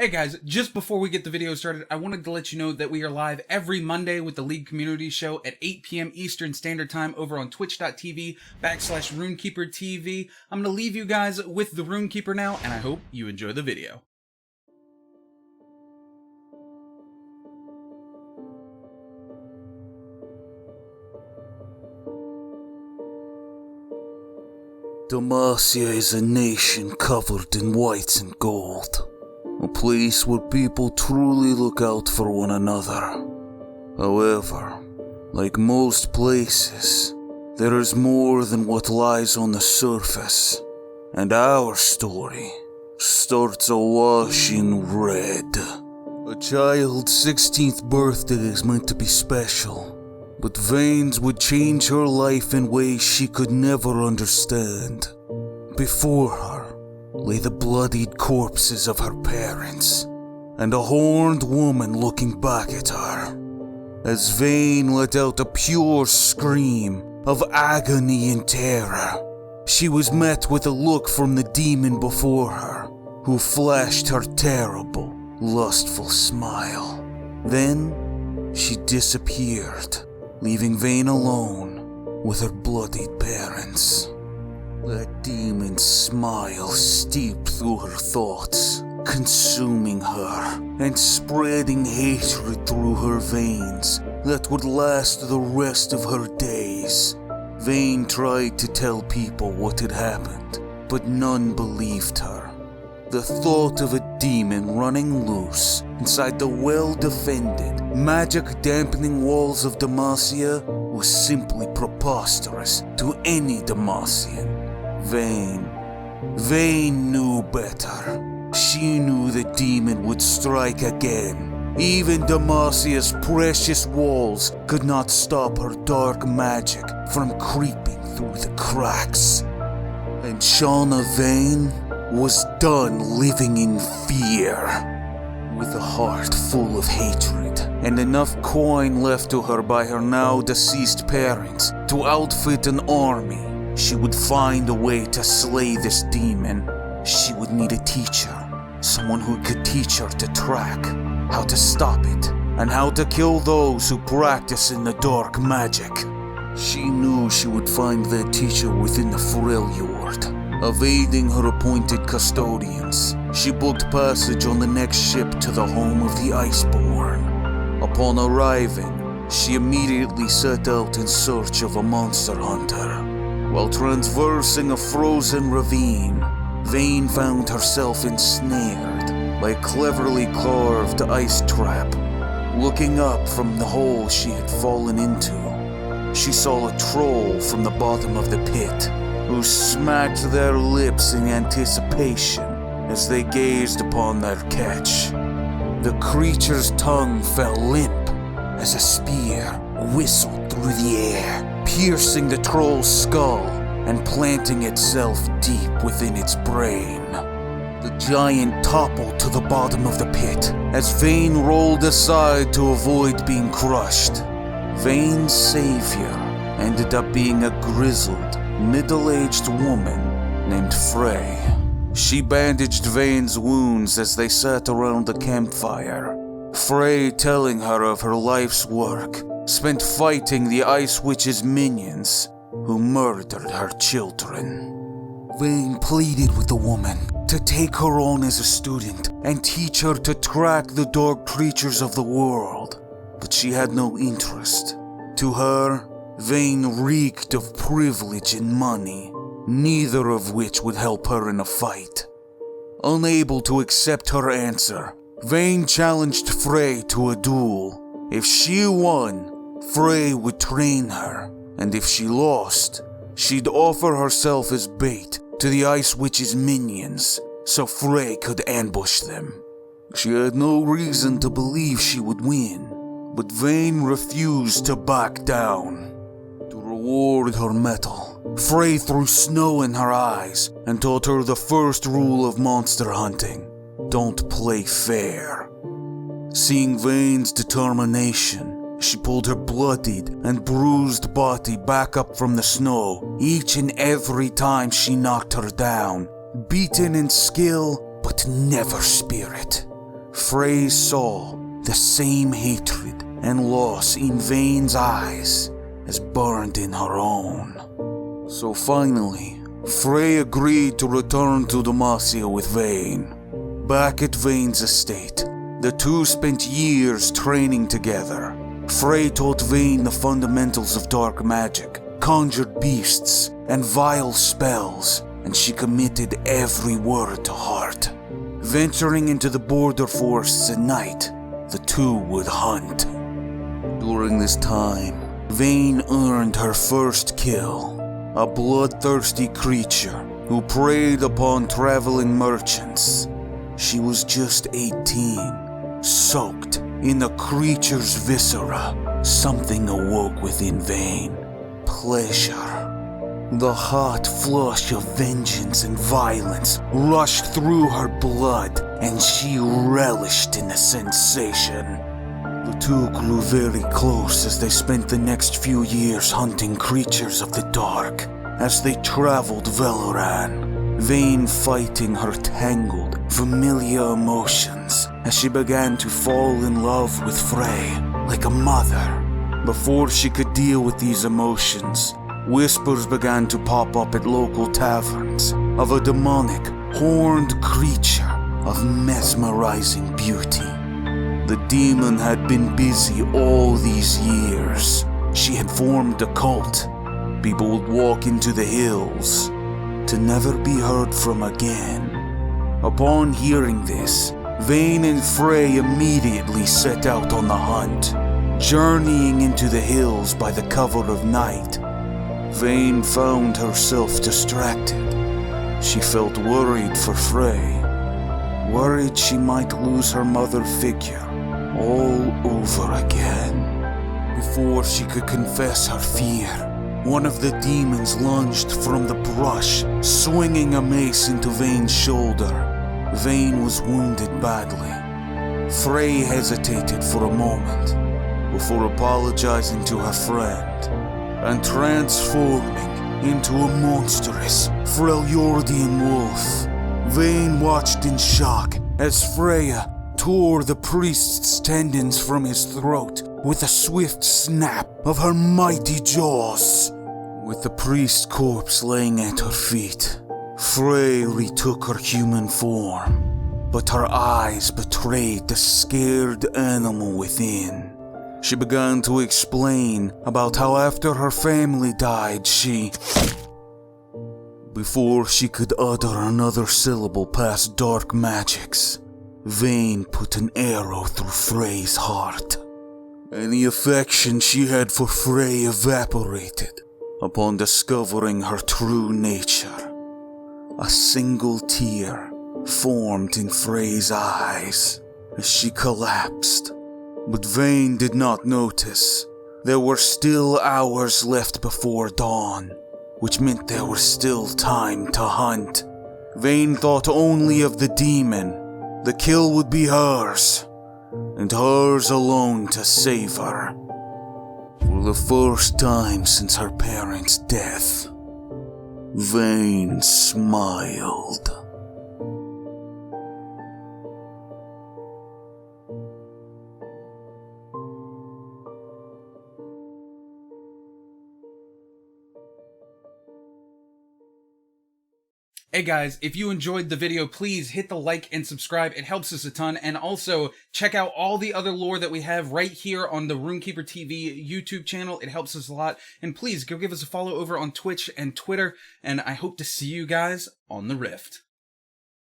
Hey guys, just before we get the video started, I wanted to let you know that we are live every Monday with the League Community Show at 8 p.m. Eastern Standard Time over on twitch.tv/RunekeeperTV. I'm going to leave you guys with the Runekeeper now, and I hope you enjoy the video. Demacia is a nation covered in white and gold. A place where people truly look out for one another. However, like most places, there is more than what lies on the surface, and our story starts awash in red. A child's 16th birthday is meant to be special, but Vayne's would change her life in ways she could never understand. Before her lay the bloodied corpses of her parents, and a horned woman looking back at her. As Vayne let out a pure scream of agony and terror, she was met with a look from the demon before her, who flashed her terrible, lustful smile. Then she disappeared, leaving Vayne alone with her bloodied parents. That demon's smile steeped through her thoughts, consuming her and spreading hatred through her veins that would last the rest of her days. Vayne tried to tell people what had happened, but none believed her. The thought of a demon running loose inside the well-defended, magic-dampening walls of Demacia was simply preposterous to any Demacian. Vayne knew better. She knew the demon would strike again. Even Demacia's precious walls could not stop her dark magic from creeping through the cracks. And Shauna Vayne was done living in fear. With a heart full of hatred and enough coin left to her by her now deceased parents to outfit an army, she would find a way to slay this demon. She would need a teacher, someone who could teach her to track, how to stop it, and how to kill those who practice in the dark magic. She knew she would find that teacher within the Freljord. Evading her appointed custodians, she booked passage on the next ship to the home of the Iceborn. Upon arriving, she immediately set out in search of a monster hunter. While traversing a frozen ravine, Vayne found herself ensnared by a cleverly carved ice trap. Looking up from the hole she had fallen into, she saw a troll from the bottom of the pit, who smacked their lips in anticipation as they gazed upon their catch. The creature's tongue fell limp as a spear whistled through the air, piercing the troll's skull and planting itself deep within its brain. The giant toppled to the bottom of the pit as Vayne rolled aside to avoid being crushed. Vayne's savior ended up being a grizzled, middle-aged woman named Frey. She bandaged Vayne's wounds as they sat around the campfire, Frey telling her of her life's work spent fighting the Ice Witch's minions who murdered her children. Vayne pleaded with the woman to take her on as a student and teach her to track the dark creatures of the world, but she had no interest. To her, Vayne reeked of privilege and money, neither of which would help her in a fight. Unable to accept her answer, Vayne challenged Frey to a duel. If she won, Frey would train her, and if she lost, she'd offer herself as bait to the Ice Witch's minions so Frey could ambush them. She had no reason to believe she would win, but Vayne refused to back down. To reward her mettle, Frey threw snow in her eyes and taught her the first rule of monster hunting: don't play fair. Seeing Vayne's determination, she pulled her bloodied and bruised body back up from the snow each and every time she knocked her down, beaten in skill but never spirit. Frey saw the same hatred and loss in Vayne's eyes as burned in her own. So finally, Frey agreed to return to Demacia with Vayne. Back at Vayne's estate, the two spent years training together. Frey taught Vayne the fundamentals of dark magic, conjured beasts, and vile spells, and she committed every word to heart. Venturing into the border forests at night, the two would hunt. During this time, Vayne earned her first kill, a bloodthirsty creature who preyed upon traveling merchants. She was just 18, soaked in the creature's viscera. Something awoke within Vayne. Pleasure. The hot flush of vengeance and violence rushed through her blood, and she relished in the sensation. The two grew very close as they spent the next few years hunting creatures of the dark. As they traveled Valoran, Vayne fighting her tangled, familiar emotions as she began to fall in love with Frey like a mother. Before she could deal with these emotions, whispers began to pop up at local taverns of a demonic, horned creature of mesmerizing beauty. The demon had been busy all these years. She had formed a cult. People would walk into the hills to never be heard from again. Upon hearing this, Vayne and Frey immediately set out on the hunt, journeying into the hills by the cover of night. Vayne found herself distracted. She felt worried for Frey, worried she might lose her mother figure all over again. Before she could confess her fear, one of the demons lunged from the brush, swinging a mace into Vayne's shoulder. Vayne was wounded badly. Frey hesitated for a moment before apologizing to her friend and transforming into a monstrous Freljordian wolf. Vayne watched in shock as Freya tore the priest's tendons from his throat with a swift snap of her mighty jaws. With the priest's corpse laying at her feet, Frey retook her human form, but her eyes betrayed the scared animal within. She began to explain about how after her family died, Before she could utter another syllable past dark magics, Vayne put an arrow through Frey's heart. Any affection she had for Frey evaporated upon discovering her true nature. A single tear formed in Frey's eyes as she collapsed, but Vayne did not notice. There were still hours left before dawn, which meant there was still time to hunt. Vayne thought only of the demon. The kill would be hers, and hers alone to save her. For the first time since her parents' death, Vayne smiled. Hey guys, if you enjoyed the video, please hit the like and subscribe. It helps us a ton. And also, check out all the other lore that we have right here on the RunekeeperTV YouTube channel. It helps us a lot. And please, go give us a follow over on Twitch and Twitter. And I hope to see you guys on the Rift.